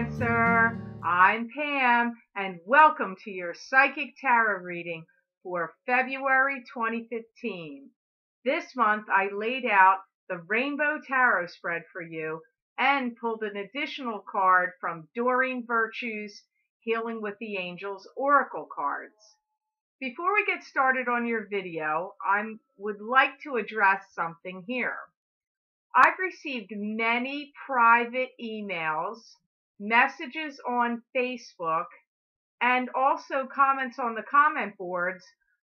Cancer. I'm Pam, and welcome to your Psychic Tarot reading for February 2015. This month, I laid out the Rainbow Tarot spread for you and pulled an additional card from Doreen Virtue's Healing with the Angels Oracle cards. Before we get started on your video, I would like to address something here. I've received many private emails, messages on Facebook, and also comments on the comment boards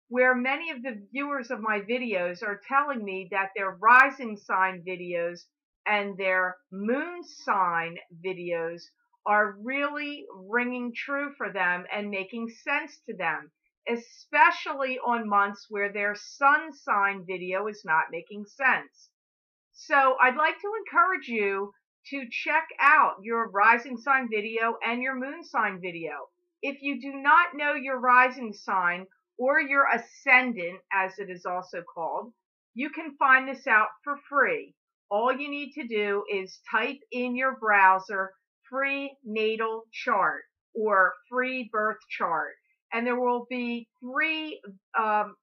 where many of the viewers of my videos are telling me that their rising sign videos and their moon sign videos are really ringing true for them and making sense to them, especially on months where their sun sign video is not making sense. So I'd like to encourage you to check out your rising sign video and your moon sign video. If you do not know your rising sign or your ascendant, as it is also called, you can find this out for free. All you need to do is type in your browser free natal chart or free birth chart, and there will be 3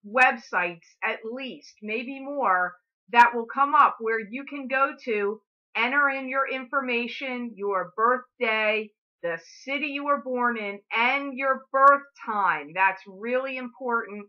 websites at least, maybe more, that will come up where you can go to, enter in your information, your birthday, the city you were born in, and your birth time. That's really important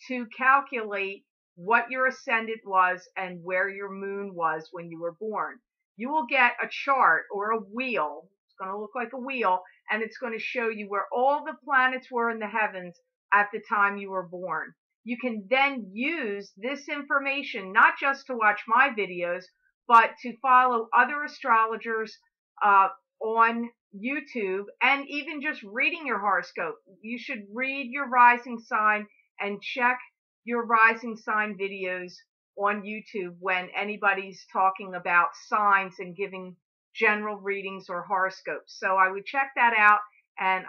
to calculate what your ascendant was and where your moon was when you were born. You will get a chart or a wheel. It's going to look like a wheel, and it's going to show you where all the planets were in the heavens at the time you were born. You can then use this information not just to watch my videos, but to follow other astrologers on YouTube, and even just reading your horoscope. You should read your rising sign and check your rising sign videos on YouTube when anybody's talking about signs and giving general readings or horoscopes. So I would check that out, and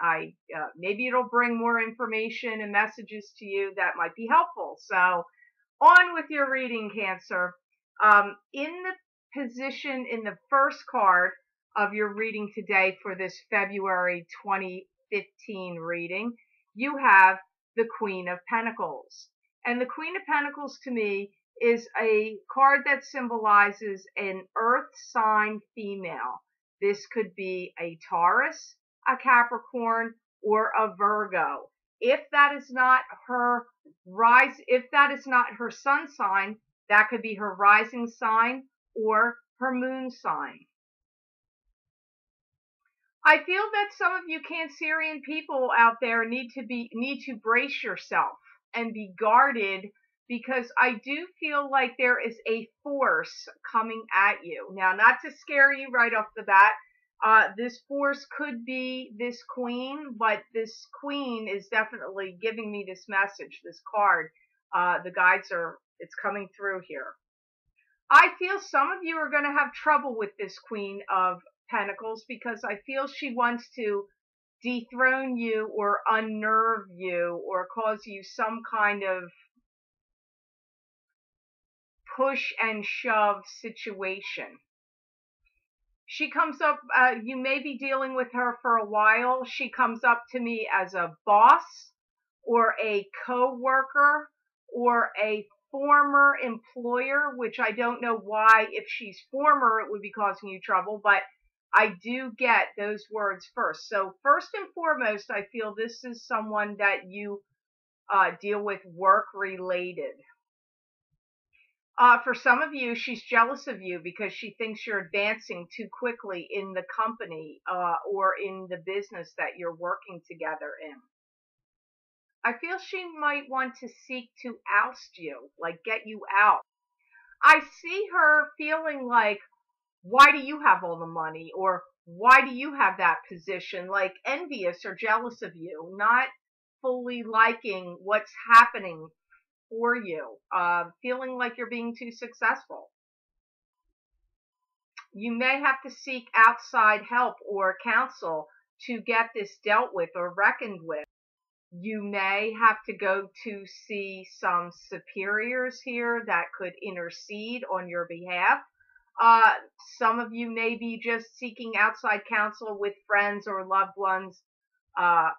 maybe it'll bring more information and messages to you that might be helpful. So on with your reading, Cancer. In the position in the first card of your reading today for this February 2015 reading, you have the Queen of Pentacles. And the Queen of Pentacles to me is a card that symbolizes an earth sign female. This could be a Taurus, a Capricorn, or a Virgo. If that is not her sun sign, that could be her rising sign or her moon sign. I feel that some of you Cancerian people out there need to brace yourself and be guarded, because I do feel like there is a force coming at you. Now, not to scare you right off the bat, this force could be this queen, but this queen is definitely giving me this message, this card. The guides it's coming through here. I feel some of you are going to have trouble with this Queen of Pentacles, because I feel she wants to dethrone you or unnerve you or cause you some kind of push and shove situation. She comes up, you may be dealing with her for a while. She comes up to me as a boss or a co-worker or a former employer, which I don't know why, if she's former, it would be causing you trouble, but I do get those words first. So first and foremost, I feel this is someone that you deal with work related. For some of you, she's jealous of you because she thinks you're advancing too quickly in the company or in the business that you're working together in. I feel she might want to seek to oust you, like get you out. I see her feeling like, why do you have all the money? Or why do you have that position? Like envious or jealous of you, not fully liking what's happening for you, feeling like you're being too successful. You may have to seek outside help or counsel to get this dealt with or reckoned with. You may have to go to see some superiors here that could intercede on your behalf. Uh, some of you may be just seeking outside counsel with friends or loved ones uh,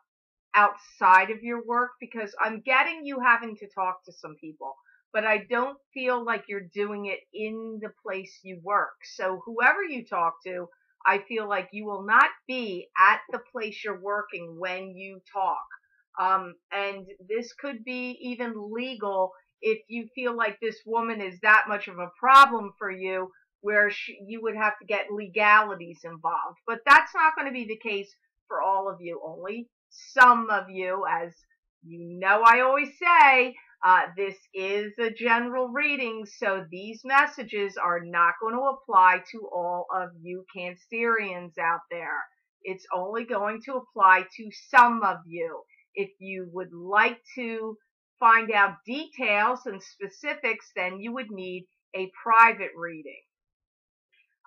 outside of your work, because I'm getting you having to talk to some people, but I don't feel like you're doing it in the place you work. So whoever you talk to, I feel like you will not be at the place you're working when you talk. And this could be even legal if you feel like this woman is that much of a problem for you, where you would have to get legalities involved. But that's not going to be the case for all of you. Only some of you, as you know, I always say, this is a general reading, so these messages are not going to apply to all of you Cancerians out there. It's only going to apply to some of you. If you would like to find out details and specifics, then you would need a private reading.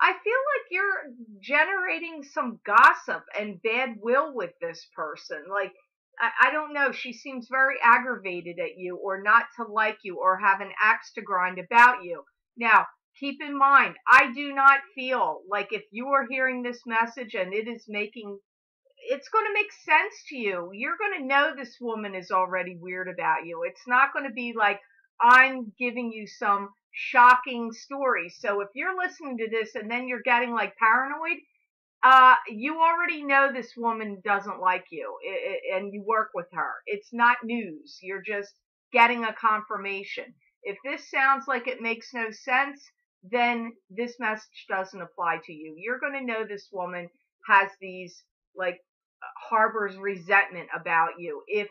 I feel like you're generating some gossip and bad will with this person. Like, I don't know, she seems very aggravated at you, or not to like you, or have an axe to grind about you. Now, keep in mind, I do not feel like if you are hearing this message and it's going to make sense to you. You're going to know this woman is already weird about you. It's not going to be like I'm giving you some shocking story. So if you're listening to this and then you're getting like paranoid, you already know this woman doesn't like you, and you work with her. It's not news. You're just getting a confirmation. If this sounds like it makes no sense, then this message doesn't apply to you. You're going to know this woman has these, like, harbors resentment about you if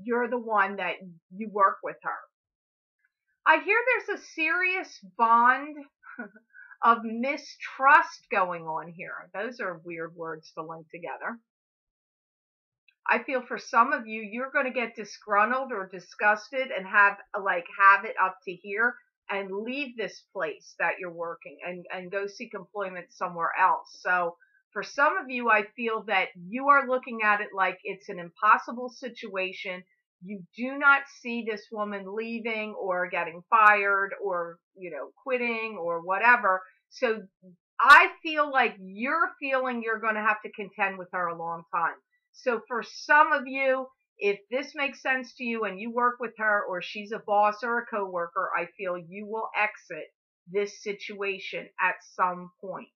you're the one that you work with her. I hear there's a serious bond of mistrust going on here. Those are weird words to link together. I feel for some of you, you're going to get disgruntled or disgusted and have it up to here and leave this place that you're working and go seek employment somewhere else. So for some of you, I feel that you are looking at it like it's an impossible situation. You do not see this woman leaving or getting fired or, quitting or whatever. So I feel like you're feeling you're going to have to contend with her a long time. So for some of you, if this makes sense to you and you work with her, or she's a boss or a coworker, I feel you will exit this situation at some point.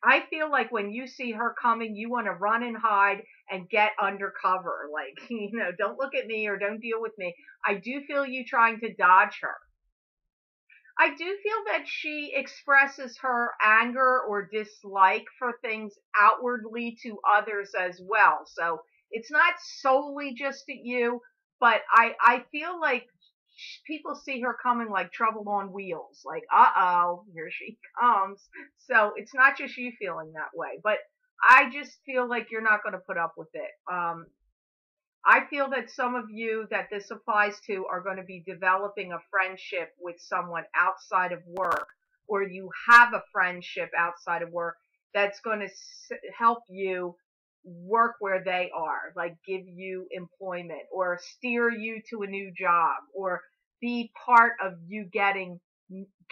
I feel like when you see her coming, you want to run and hide and get undercover. Like, don't look at me or don't deal with me. I do feel you trying to dodge her. I do feel that she expresses her anger or dislike for things outwardly to others as well. So it's not solely just at you, but I feel like people see her coming like trouble on wheels, like, uh-oh, here she comes. So it's not just you feeling that way, but I just feel like you're not going to put up with it. I feel that some of you that this applies to are going to be developing a friendship with someone outside of work, or you have a friendship outside of work that's going to help you work where they are, like give you employment or steer you to a new job or be part of you getting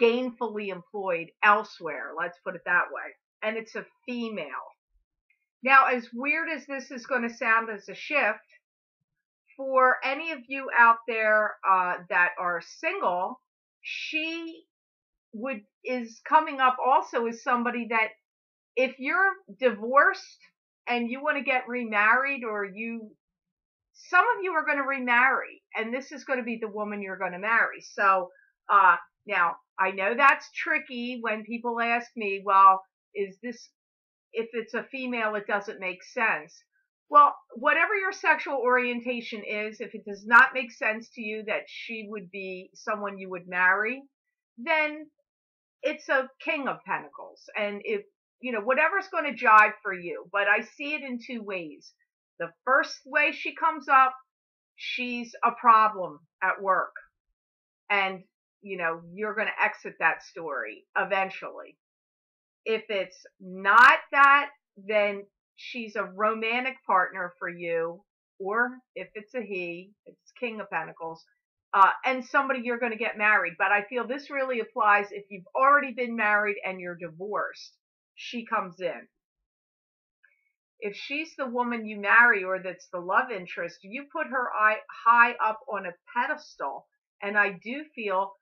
gainfully employed elsewhere. Let's put it that way. And it's a female. Now, as weird as this is going to sound as a shift, for any of you out there that are single, she is coming up also as somebody that if you're divorced and you want to get remarried, or some of you are going to remarry, and this is going to be the woman you're going to marry. So now I know that's tricky when people ask me, well, if it's a female, it doesn't make sense. Well, whatever your sexual orientation is, if it does not make sense to you that she would be someone you would marry, then it's a King of Pentacles. And if, whatever's going to jive for you. But I see it in two ways. The first way she comes up, she's a problem at work. And, you're going to exit that story eventually. If it's not that, then she's a romantic partner for you, or if it's a he, it's King of Pentacles, and somebody you're going to get married. But I feel this really applies if you've already been married and you're divorced. She comes in. If she's the woman you marry or that's the love interest, you put her high up on a pedestal. And I do feel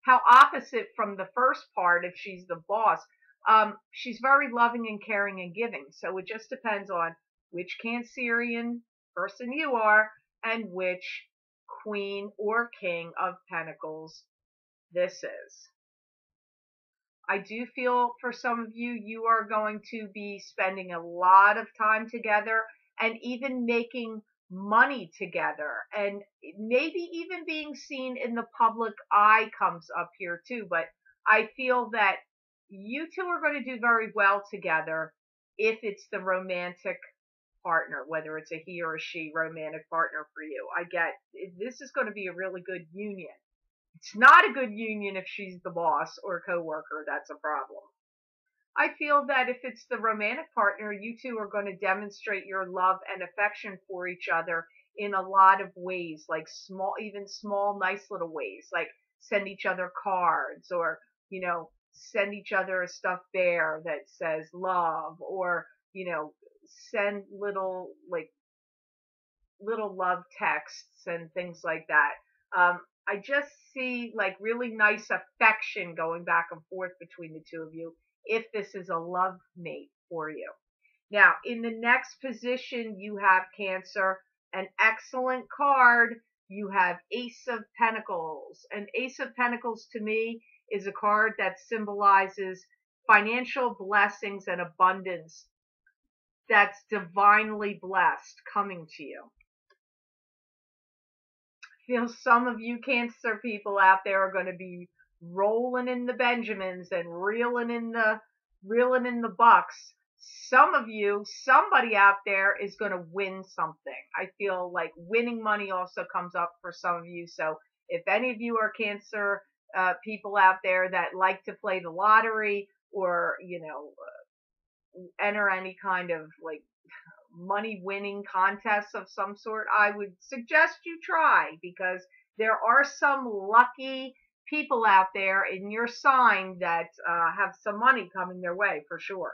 how opposite from the first part, if she's the boss, she's very loving and caring and giving. So it just depends on which Cancerian person you are and which Queen or King of Pentacles this is. I do feel for some of you, you are going to be spending a lot of time together and even making money together, and maybe even being seen in the public eye comes up here too. But I feel that you two are going to do very well together if it's the romantic partner, whether it's a he or a she romantic partner for you. I get this is going to be a really good union. It's not a good union if she's the boss or coworker. That's a problem. I feel that if it's the romantic partner, you two are going to demonstrate your love and affection for each other in a lot of ways, like small, even small, nice little ways, like send each other cards, or, send each other a stuffed bear that says love, or, send little love texts and things like that. I just see like really nice affection going back and forth between the two of you if this is a love mate for you. Now, in the next position, you have Cancer, an excellent card. You have Ace of Pentacles. And Ace of Pentacles to me is a card that symbolizes financial blessings and abundance that's divinely blessed coming to you. I feel some of you Cancer people out there are going to be rolling in the Benjamins and reeling in the bucks. Some of you, somebody out there is going to win something. I feel like winning money also comes up for some of you. So if any of you are Cancer people out there that like to play the lottery, or enter any kind of like money winning contests of some sort, I would suggest you try, because there are some lucky people out there in your sign that have some money coming their way for sure.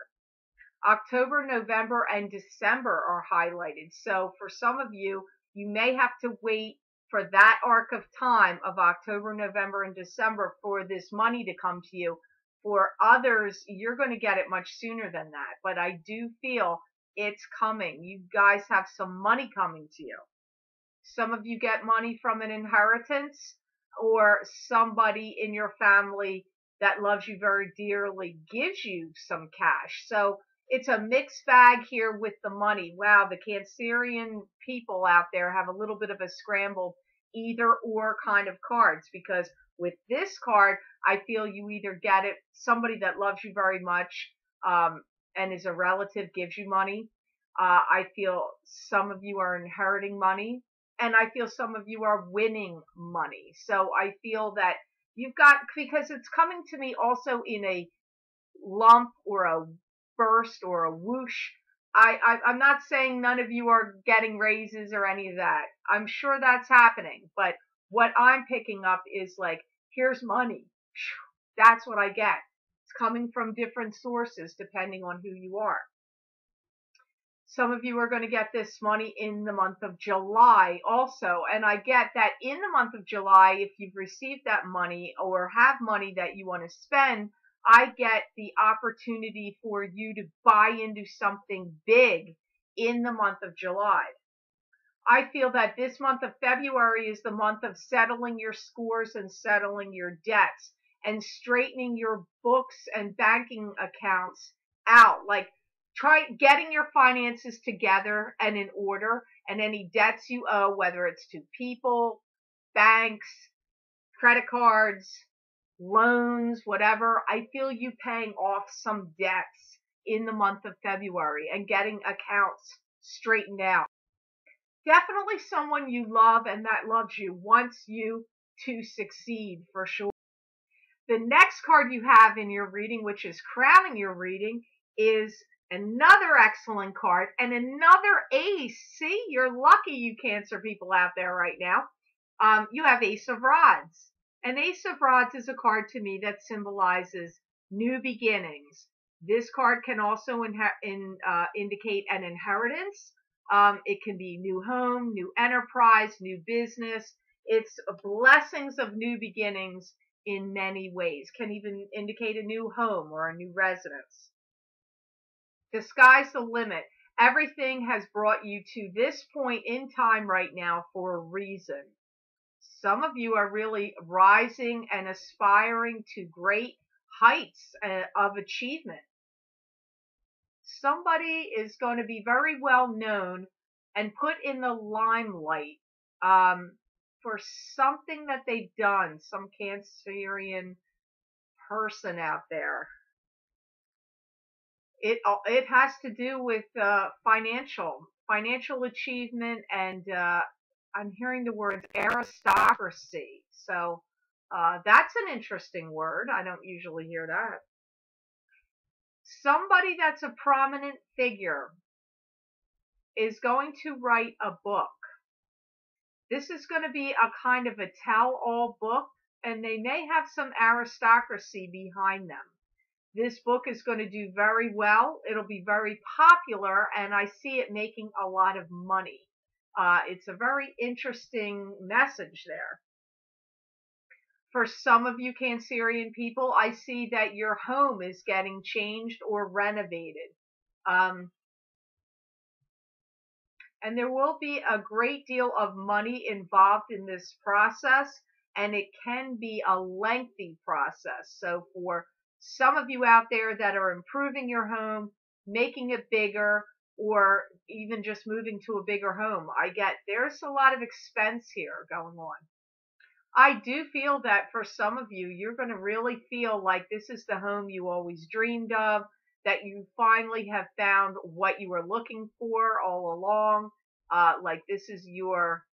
October, November, and December are highlighted. So for some of you, you may have to wait for that arc of time of October, November, and December for this money to come to you. For others, you're going to get it much sooner than that. But I do feel it's coming. You guys have some money coming to you. Some of you get money from an inheritance, or somebody in your family that loves you very dearly gives you some cash. So it's a mixed bag here with the money. Wow, the Cancerian people out there have a little bit of a scrambled either or kind of cards, because with this card, I feel you either get it, somebody that loves you very much and is a relative gives you money. I feel some of you are inheriting money, and I feel some of you are winning money. So I feel that you've got, because it's coming to me also in a lump or a burst or a whoosh. I'm not saying none of you are getting raises or any of that. I'm sure that's happening. But what I'm picking up is like, here's money. That's what I get. It's coming from different sources depending on who you are. Some of you are going to get this money in the month of July also. And I get that in the month of July, if you've received that money or have money that you want to spend, I get the opportunity for you to buy into something big in the month of July. I feel that this month of February is the month of settling your scores and settling your debts and straightening your books and banking accounts out. Like, try getting your finances together and in order, and any debts you owe, whether it's to people, banks, credit cards, loans, whatever. I feel you paying off some debts in the month of February and getting accounts straightened out. Definitely someone you love and that loves you wants you to succeed for sure. The next card you have in your reading, which is crowning your reading, is another excellent card and another ace. See, you're lucky, you Cancer people out there right now. You have Ace of Rods. And Ace of Rods is a card to me that symbolizes new beginnings. This card can also indicate an inheritance. It can be new home, new enterprise, new business. It's blessings of new beginnings in many ways. Can even indicate a new home or a new residence. The sky's the limit. Everything has brought you to this point in time right now for a reason. Some of you are really rising and aspiring to great heights of achievement. Somebody is going to be very well known and put in the limelight for something that they've done, some Cancerian person out there. It has to do with financial achievement, and I'm hearing the word aristocracy. So that's an interesting word. I don't usually hear that. Somebody that's a prominent figure is going to write a book. This is going to be a kind of a tell-all book, and they may have some aristocracy behind them. This book is going to do very well. It'll be very popular, and I see it making a lot of money. It's a very interesting message there. For some of you Cancerian people, I see that your home is getting changed or renovated. And there will be a great deal of money involved in this process, and it can be a lengthy process. So for some of you out there that are improving your home, making it bigger, or even just moving to a bigger home, I get there's a lot of expense here going on. I do feel that for some of you, you're going to really feel like this is the home you always dreamed of, that you finally have found what you were looking for all along. Like this is your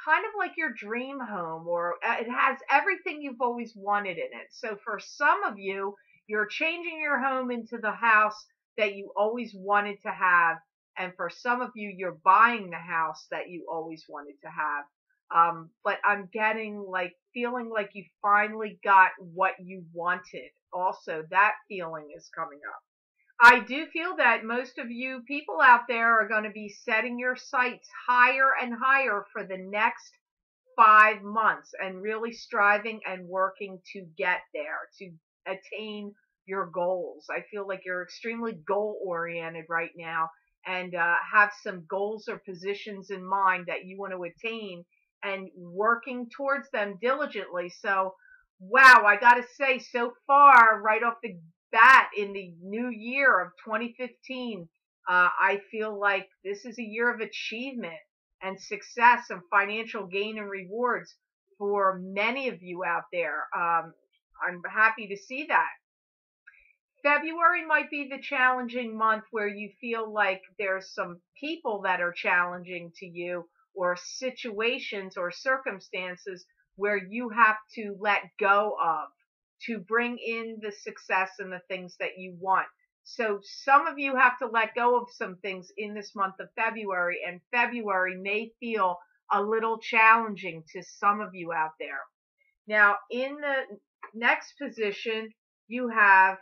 kind of like your dream home, or it has everything you've always wanted in it. So for some of you, you're changing your home into the house that you always wanted to have. And for some of you, you're buying the house that you always wanted to have. But I'm getting like feeling like you finally got what you wanted. Also, that feeling is coming up. I do feel that most of you people out there are going to be setting your sights higher and higher for the next 5 months and really striving and working to get there, to attain your goals. I feel like you're extremely goal oriented right now, and have some goals or positions in mind that you want to attain and working towards them diligently. So, wow, I got to say, so far, right off the bat in the new year of 2015, I feel like this is a year of achievement and success and financial gain and rewards for many of you out there. I'm happy to see that. February might be the challenging month where you feel like there's some people that are challenging to you, or situations or circumstances where you have to let go of to bring in the success and the things that you want. So some of you have to let go of some things in this month of February, and February may feel a little challenging to some of you out there. Now, in the next position, you have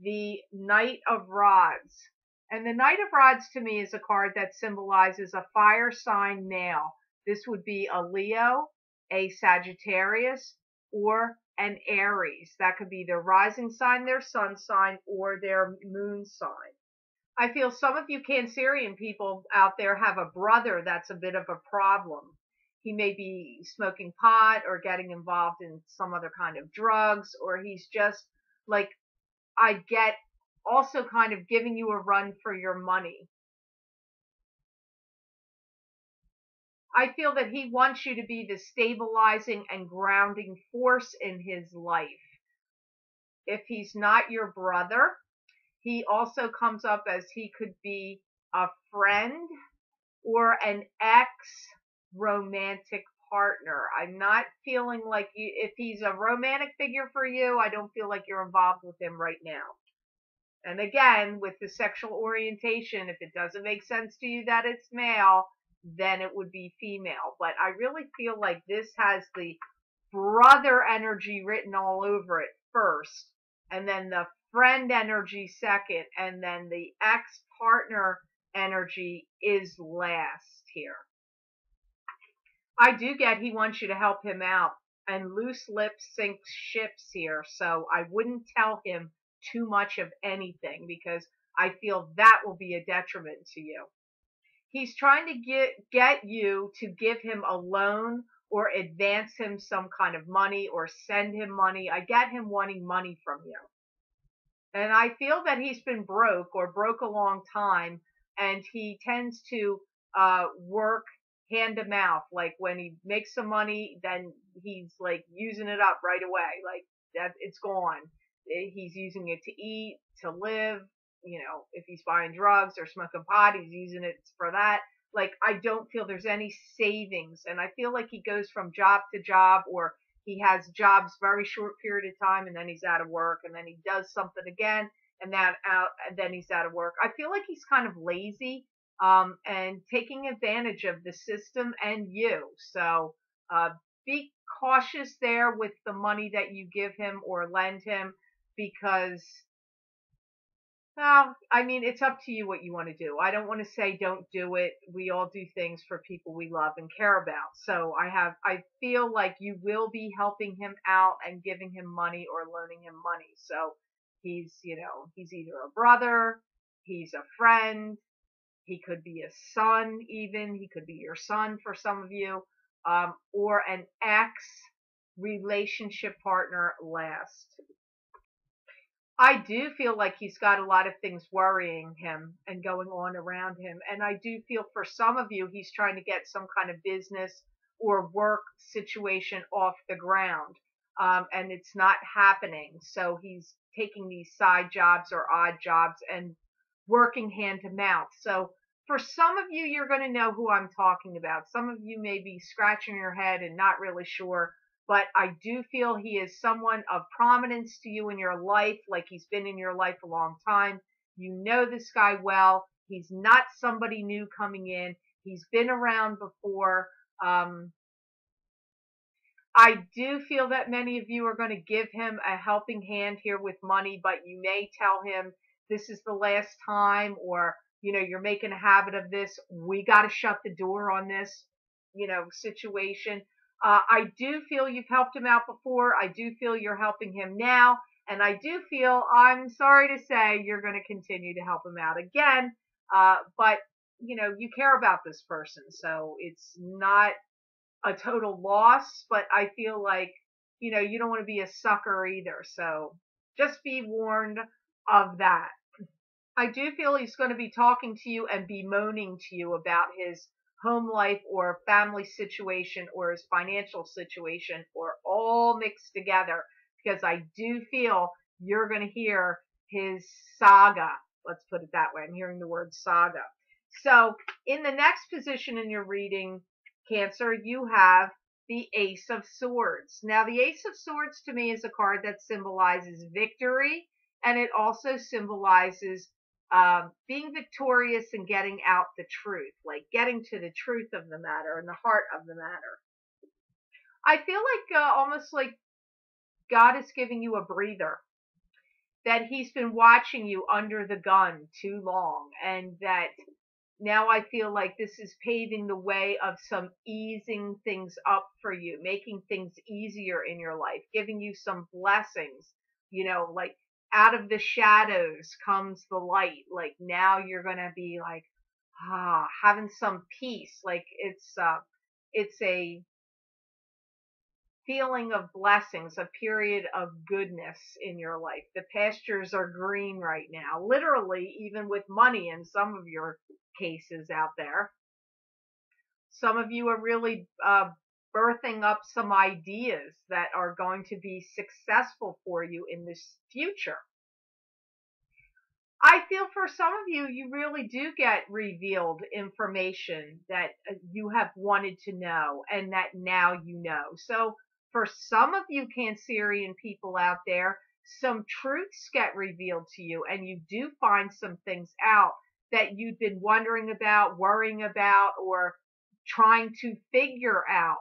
the Knight of Rods. And the Knight of Rods to me is a card that symbolizes a fire sign male. This would be a Leo, a Sagittarius, or an Aries. That could be their rising sign, their sun sign, or their moon sign. I feel some of you Cancerian people out there have a brother that's a bit of a problem. He may be smoking pot or getting involved in some other kind of drugs, or he's just like, I get also kind of giving you a run for your money. I feel that he wants you to be the stabilizing and grounding force in his life. If he's not your brother, he also comes up as he could be a friend or an ex-romantic partner. I'm not feeling like if he's a romantic figure for you, I don't feel like you're involved with him right now. And again, with the sexual orientation, if it doesn't make sense to you that it's male, then it would be female. But I really feel like this has the brother energy written all over it first, and then the friend energy second, and then the ex-partner energy is last here. I do get he wants you to help him out, and loose lips sink ships here, so I wouldn't tell him too much of anything because I feel that will be a detriment to you. He's trying to get you to give him a loan or advance him some kind of money or send him money. I get him wanting money from you. And I feel that he's been broke or broke a long time, and he tends to work hand to mouth. Like when he makes some money, then he's like using it up right away. Like that, it's gone. He's using it to eat, to live. You know, if he's buying drugs or smoking pot, he's using it for that. Like, I don't feel there's any savings. And I feel like he goes from job to job, or he has jobs very short period of time and then he's out of work, and then he does something again and then he's out of work. I feel like he's kind of lazy, and taking advantage of the system and you. So, be cautious there with the money that you give him or lend him, because, well, I mean, it's up to you what you want to do. I don't want to say don't do it. We all do things for people we love and care about. So I feel like you will be helping him out and giving him money or loaning him money. So he's either a brother, he's a friend, he could be a son even, he could be your son for some of you, or an ex relationship partner last. I do feel like he's got a lot of things worrying him and going on around him. And I do feel for some of you, he's trying to get some kind of business or work situation off the ground. And it's not happening. So he's taking these side jobs or odd jobs and working hand to mouth. So for some of you, you're going to know who I'm talking about. Some of you may be scratching your head and not really sure. But I do feel he is someone of prominence to you in your life, like he's been in your life a long time. You know this guy well. He's not somebody new coming in. He's been around before. I do feel that many of you are going to give him a helping hand here with money, but you may tell him this is the last time, or, you're making a habit of this. We got to shut the door on this, situation. I do feel you've helped him out before. I do feel you're helping him now. And I do feel, I'm sorry to say, you're going to continue to help him out again. But, you care about this person. So it's not a total loss, but I feel like, you don't want to be a sucker either. So just be warned of that. I do feel he's going to be talking to you and bemoaning to you about his home life or family situation or his financial situation, or all mixed together, because I do feel you're going to hear his saga. Let's put it that way. I'm hearing the word saga. So in the next position in your reading, Cancer, you have the Ace of Swords. Now the Ace of Swords to me is a card that symbolizes victory, and it also symbolizes being victorious and getting out the truth, like getting to the truth of the matter and the heart of the matter. I feel like almost like God is giving you a breather, that he's been watching you under the gun too long, and that now I feel like this is paving the way of some easing things up for you, making things easier in your life, giving you some blessings, like out of the shadows comes the light. Like now you're going to be like, having some peace. Like it's a feeling of blessings, a period of goodness in your life. The pastures are green right now, literally, even with money in some of your cases out there. Some of you are really birthing up some ideas that are going to be successful for you in this future. I feel for some of you, you really do get revealed information that you have wanted to know and that now you know. So for some of you Cancerian people out there, some truths get revealed to you, and you do find some things out that you've been wondering about, worrying about, or trying to figure out.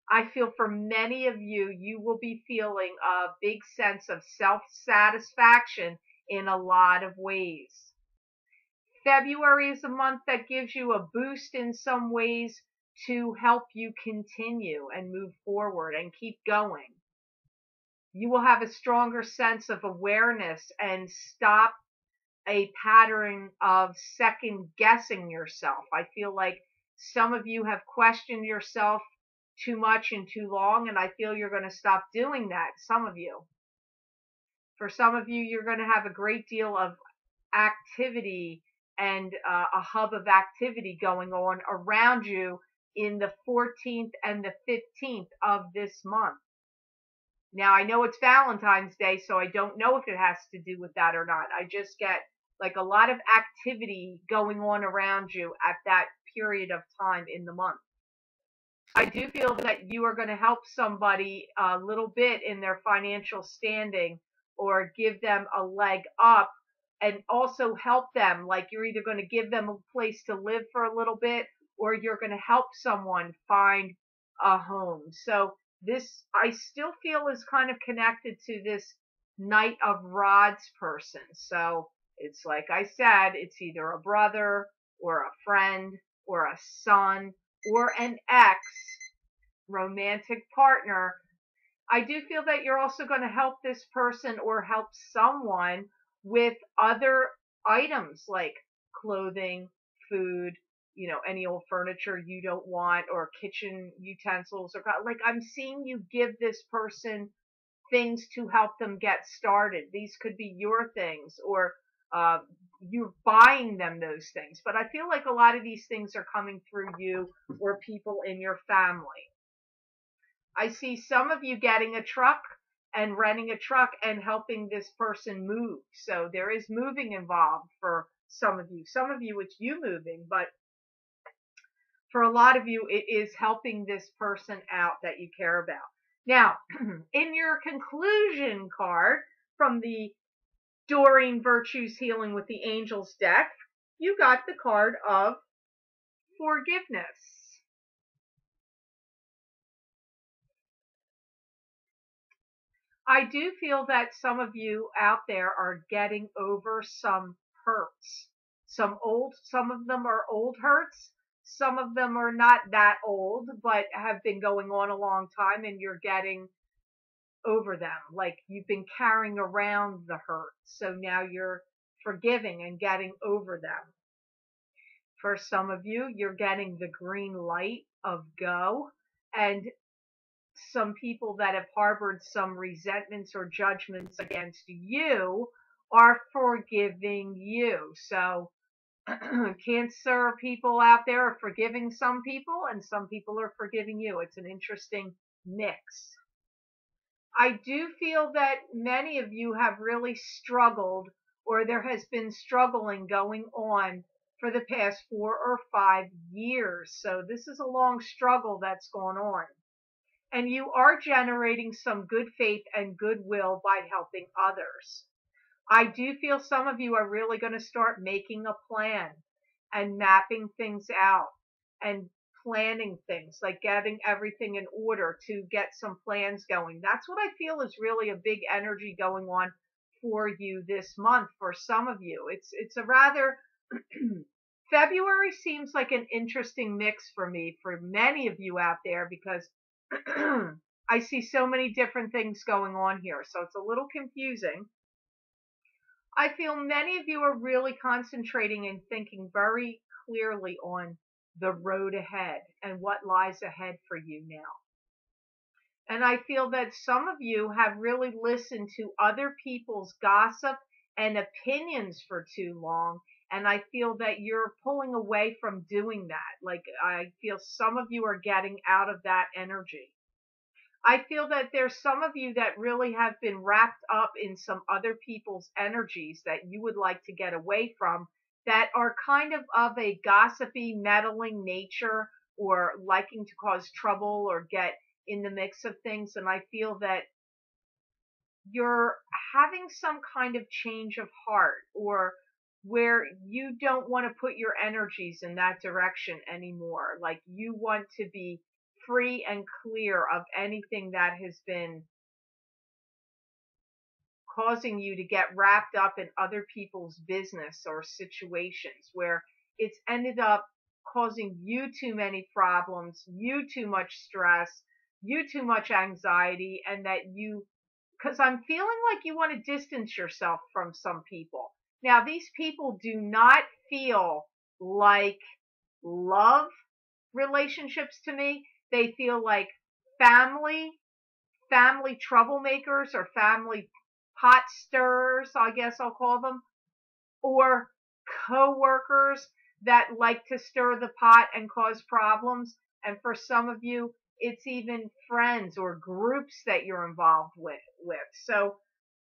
I feel for many of you, you will be feeling a big sense of self-satisfaction in a lot of ways. February is a month that gives you a boost in some ways to help you continue and move forward and keep going. You will have a stronger sense of awareness and stop a pattern of second guessing yourself. I feel like some of you have questioned yourself too much and too long, and I feel you're going to stop doing that, some of you. For some of you, you're going to have a great deal of activity and a hub of activity going on around you in the 14th and the 15th of this month. Now, I know it's Valentine's Day, so I don't know if it has to do with that or not. I just get like a lot of activity going on around you at that period of time in the month. I do feel that you are going to help somebody a little bit in their financial standing or give them a leg up, and also help them. Like you're either going to give them a place to live for a little bit, or you're going to help someone find a home. So this, I still feel, is kind of connected to this Knight of Rods person. So it's like I said, it's either a brother or a friend or a son or an ex romantic partner. I do feel that you're also going to help this person or help someone with other items like clothing, food, any old furniture you don't want, or kitchen utensils, or like I'm seeing you give this person things to help them get started. These could be your things, or you're buying them those things. But I feel like a lot of these things are coming through you or people in your family. I see some of you getting a truck and renting a truck and helping this person move. So there is moving involved for some of you. Some of you, it's you moving, but for a lot of you, it is helping this person out that you care about. Now, in your conclusion card from the Doreen Virtues Healing with the Angels deck, you got the card of forgiveness. I do feel that some of you out there are getting over some hurts. Some of them are old hurts. Some of them are not that old, but have been going on a long time, and you're getting over them. Like you've been carrying around the hurt. So now you're forgiving and getting over them. For some of you, you're getting the green light of go, and some people that have harbored some resentments or judgments against you are forgiving you. So Cancer people out there are forgiving some people, and some people are forgiving you. It's an interesting mix. I do feel that many of you have really struggled, or there has been struggling going on for the past 4 or 5 years. So this is a long struggle that's gone on. And you are generating some good faith and goodwill by helping others. I do feel some of you are really going to start making a plan and mapping things out and planning things, like getting everything in order to get some plans going. That's what I feel is really a big energy going on for you this month. For some of you, it's a rather February seems like an interesting mix for me, for many of you out there, because I see so many different things going on here. So it's a little confusing. I feel many of you are really concentrating and thinking very clearly on the road ahead and what lies ahead for you now. And I feel that some of you have really listened to other people's gossip and opinions for too long. And I feel that you're pulling away from doing that. Like I feel some of you are getting out of that energy. I feel that there's some of you that really have been wrapped up in some other people's energies that you would like to get away from, that are kind of a gossipy, meddling nature, or liking to cause trouble or get in the mix of things. And I feel that you're having some kind of change of heart, or where you don't want to put your energies in that direction anymore. Like you want to be free and clear of anything that has been causing you to get wrapped up in other people's business or situations where it's ended up causing you too many problems, you too much stress, you too much anxiety, and that you, because I'm feeling like you want to distance yourself from some people. Now, these people do not feel like love relationships to me. They feel like family, family troublemakers or family pot stirrers, I guess I'll call them, or co-workers that like to stir the pot and cause problems. And for some of you, it's even friends or groups that you're involved with. So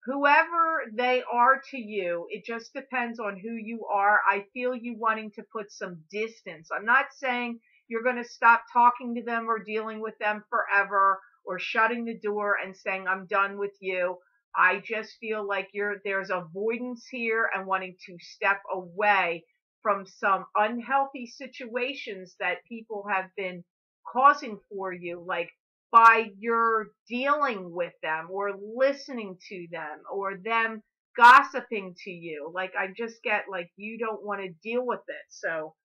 whoever they are to you, it just depends on who you are. I feel you wanting to put some distance. I'm not saying you're going to stop talking to them or dealing with them forever or shutting the door and saying, I'm done with you. I just feel like there's avoidance here and wanting to step away from some unhealthy situations that people have been causing for you, like by your dealing with them or listening to them or them gossiping to you. Like I just get like you don't want to deal with it. So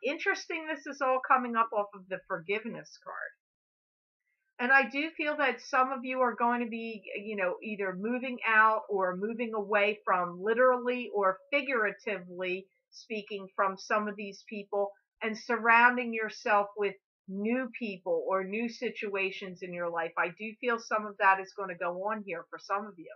interesting, this is all coming up off of the forgiveness card. And I do feel that some of you are going to be, either moving out or moving away from, literally or figuratively speaking, from some of these people and surrounding yourself with new people or new situations in your life. I do feel some of that is going to go on here for some of you.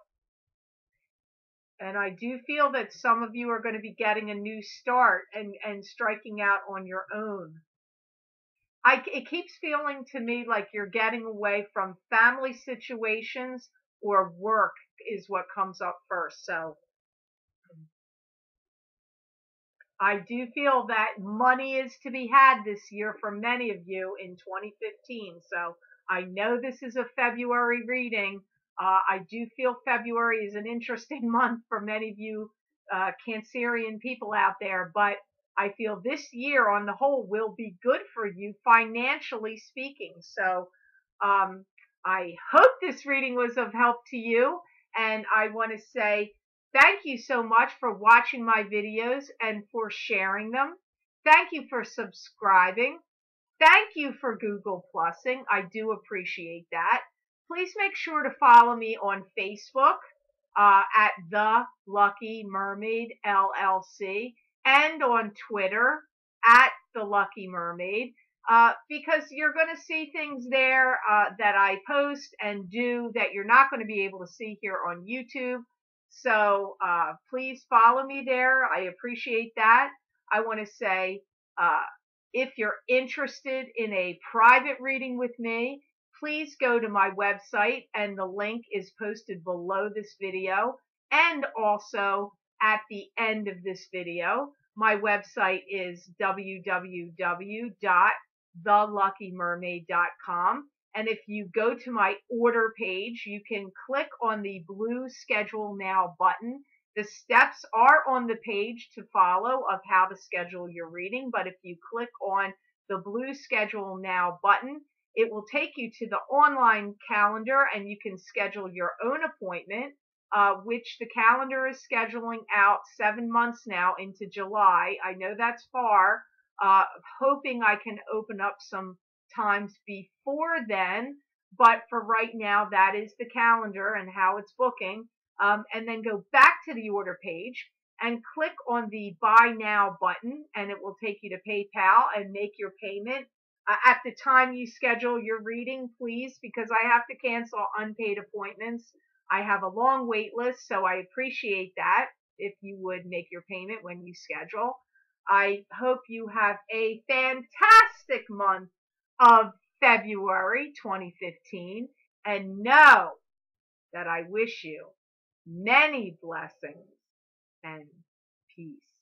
And I do feel that some of you are going to be getting a new start and striking out on your own. It keeps feeling to me like you're getting away from family situations or work is what comes up first. So I do feel that money is to be had this year for many of you in 2015. So I know this is a February reading. I do feel February is an interesting month for many of you Cancerian people out there, but I feel this year on the whole will be good for you financially speaking. So I hope this reading was of help to you, and I want to say thank you so much for watching my videos and for sharing them. Thank you for subscribing. Thank you for Google Plusing. I do appreciate that. Please make sure to follow me on Facebook at The Lucky Mermaid LLC and on Twitter at The Lucky Mermaid because you're going to see things there that I post and do that you're not going to be able to see here on YouTube. So please follow me there. I appreciate that. I want to say if you're interested in a private reading with me, please go to my website and the link is posted below this video and also at the end of this video. My website is www.theluckymermaid.com. And if you go to my order page, you can click on the blue Schedule Now button. The steps are on the page to follow of how to schedule your reading, but if you click on the blue Schedule Now button, it will take you to the online calendar and you can schedule your own appointment, which the calendar is scheduling out 7 months now into July. I know that's far, hoping I can open up some times before then, but for right now, that is the calendar and how it's booking. And then go back to the order page and click on the Buy Now button, and it will take you to PayPal and make your payment. At the time you schedule your reading, please, because I have to cancel unpaid appointments. I have a long wait list, so I appreciate that if you would make your payment when you schedule. I hope you have a fantastic month of February 2015, and know that I wish you many blessings and peace.